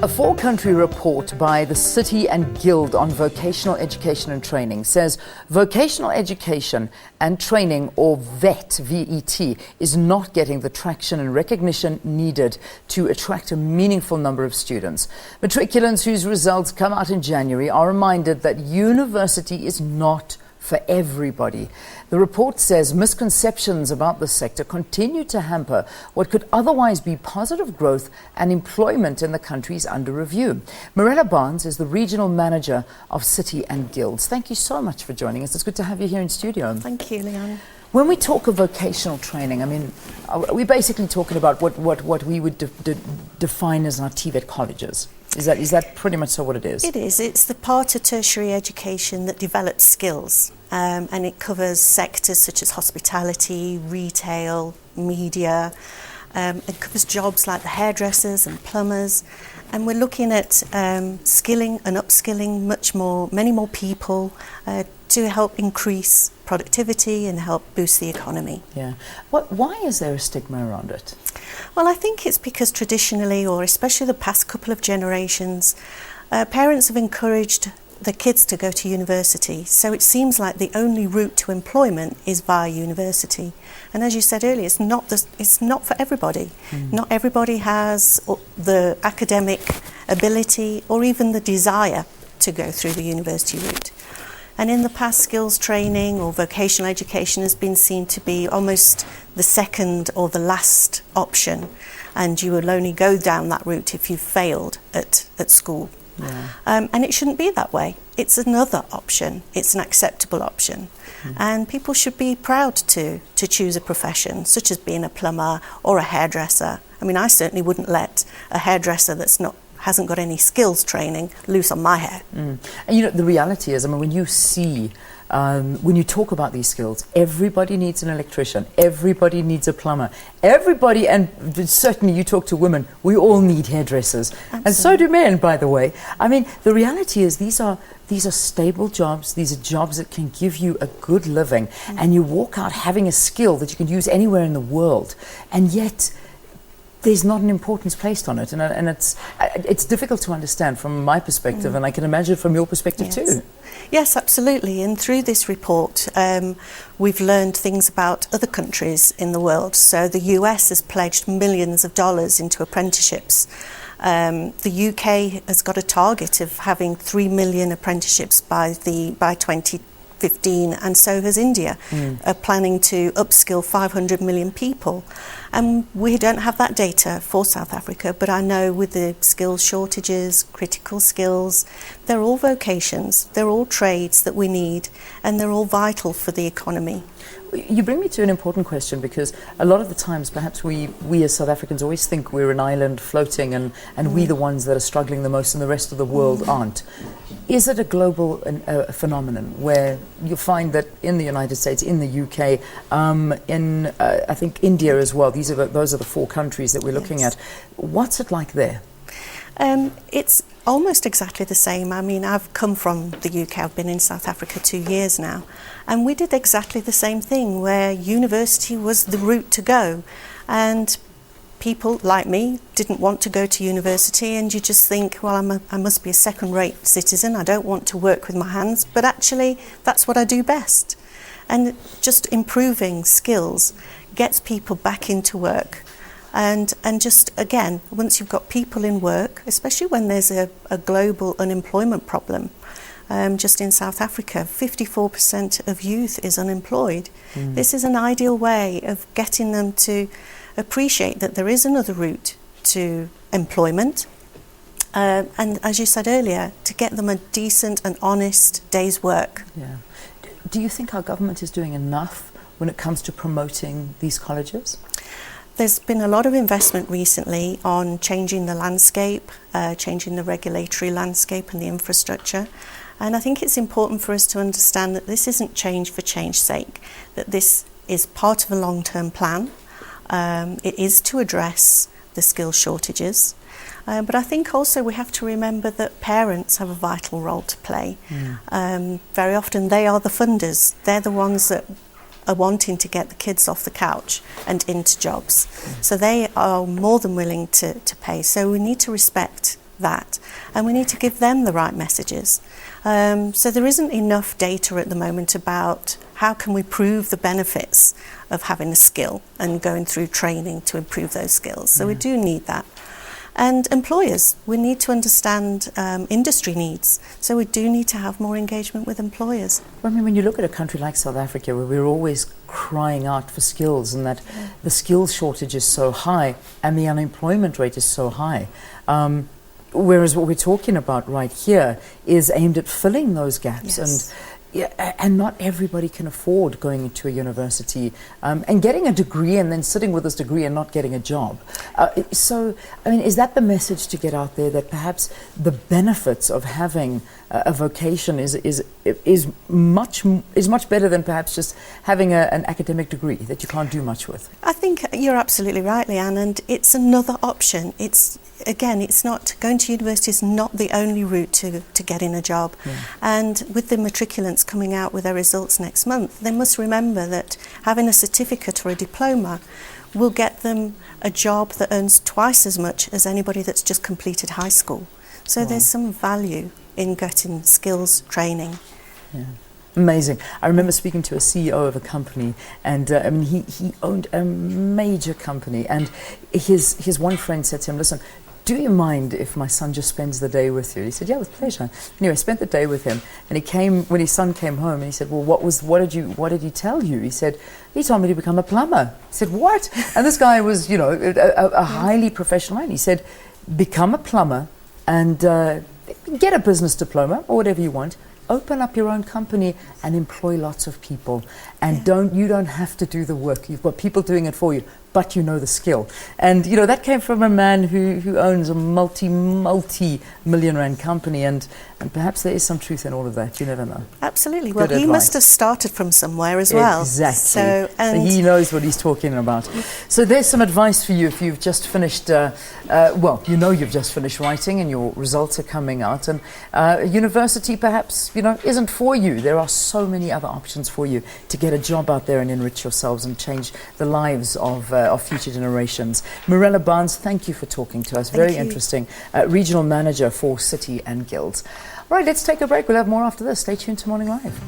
A four-country report by the City and Guild on Vocational Education and Training says vocational education and training, or VET, V-E-T, is not getting the traction and recognition needed to attract a meaningful number of students. Matriculants whose results come out in January are reminded that university is not for everybody. The report says misconceptions about the sector continue to hamper what could otherwise be positive growth and employment in the countries under review. Mirella is the regional manager of City and Guilds. Thank you so much for joining us. It's good to have you here in studio. Thank you, Leanne. When we talk of vocational training, I mean, we're basically talking about what we would define as our TVET colleges. Is that pretty much so what it is? It is. It's the part of tertiary education that develops skills, and it covers sectors such as hospitality, retail, media. It covers jobs like the hairdressers and plumbers, and we're looking at skilling and upskilling many more people to help increase productivity and help boost the economy. Yeah. Why is there a stigma around it? Well, I think it's because traditionally, or especially the past couple of generations, parents have encouraged the kids to go to university. So it seems like the only route to employment is via university. And as you said earlier, it's not for everybody. Not everybody has the academic ability or even the desire to go through the university route. And in the past, skills training or vocational education has been seen to be almost the second or the last option, and you will only go down that route if you've failed at school. Yeah. And it shouldn't be that way. It's another option. It's an acceptable option. And people should be proud to choose a profession, such as being a plumber or a hairdresser. I mean, I certainly wouldn't let a hairdresser hasn't got any skills training loose on my hair. And you know, the reality is, I mean, when you talk about these skills, everybody needs an electrician, everybody needs a plumber, everybody, and certainly you talk to women, we all need hairdressers. Absolutely. And so do men, by the way. I mean, the reality is these are stable jobs, these are jobs that can give you a good living, and you walk out having a skill that you can use anywhere in the world, and yet there's not an importance placed on it, and it's difficult to understand from my perspective, and I can imagine from your perspective too. Yes, absolutely. And through this report, we've learned things about other countries in the world. So the US has pledged millions of dollars into apprenticeships. The UK has got a target of having 3 million apprenticeships by 2015, and so has India, planning to upskill 500 million people. And we don't have that data for South Africa, but I know with the skills shortages, critical skills, they're all vocations, they're all trades that we need, and they're all vital for the economy. You bring me to an important question, because a lot of the times perhaps we as South Africans always think we're an island floating and we're the ones that are struggling the most and the rest of the world aren't. Is it a global phenomenon where you find that in the United States, in the UK, in I think India as well, those are the four countries that we're looking at. What's it like there? It's almost exactly the same. I mean, I've come from the UK, I've been in South Africa 2 years now, and we did exactly the same thing, where university was the route to go. And people like me didn't want to go to university, and you just think, well, I must be a second-rate citizen, I don't want to work with my hands, but actually that's what I do best. And just improving skills gets people back into work. And just, again, once you've got people in work, especially when there's a global unemployment problem, just in South Africa, 54% of youth is unemployed. This is an ideal way of getting them to appreciate that there is another route to employment. And as you said earlier, to get them a decent and honest day's work. Yeah. Do you think our government is doing enough when it comes to promoting these colleges? There's been a lot of investment recently on changing the landscape, changing the regulatory landscape and the infrastructure. And I think it's important for us to understand that this isn't change for change's sake, that this is part of a long-term plan. It is to address the skill shortages. But I think also we have to remember that parents have a vital role to play. Very often they are the funders. They're the ones that are wanting to get the kids off the couch and into jobs. So they are more than willing to pay. So we need to respect that, and we need to give them the right messages. So there isn't enough data at the moment about how can we prove the benefits of having a skill and going through training to improve those skills. So we do need that. And employers, we need to understand industry needs. So we do need to have more engagement with employers. Well, I mean, when you look at a country like South Africa, where we're always crying out for skills, and that the skills shortage is so high and the unemployment rate is so high, whereas what we're talking about right here is aimed at filling those gaps. Yes. And not everybody can afford going into a university and getting a degree and then sitting with this degree and not getting a job. So, I mean, is that the message to get out there, that perhaps the benefits of having a vocation is much better than perhaps just having an academic degree that you can't do much with? I think you're absolutely right, Leanne, and it's another option. It's not going to university is not the only route to getting a job. And with the matriculants coming out with their results next month, they must remember that having a certificate or a diploma will get them a job that earns twice as much as anybody that's just completed high school. So there's some value in getting skills training. Yeah. Amazing. I remember speaking to a CEO of a company, and I mean, he owned a major company, and his one friend said to him, "Listen, do you mind if my son just spends the day with you?" He said, "Yeah, with pleasure." Anyway, I spent the day with him, and when his son came home, and he said, "Well, what did he tell you?" He said, "He told me to become a plumber." He said, "What?" And this guy was, a highly professional man. He said, "Become a plumber and get a business diploma or whatever you want. Open up your own company and employ lots of people. And you don't have to do the work. You've got people doing it for you, but you know the skill." And that came from a man who owns a multi-million rand company, and perhaps there is some truth in all of that. You never know. Absolutely. Well, he must have started from somewhere as well. Exactly. So he knows what he's talking about. So there's some advice for you if you've just finished, you've just finished writing and your results are coming out, and university perhaps, isn't for you. There are so many other options for you to get a job out there and enrich yourselves and change the lives of future generations. Mirella Barnes, thank you for talking to us. Very interesting. Regional Manager for City and Guilds. Right, let's take a break. We'll have more after this. Stay tuned to Morning Live.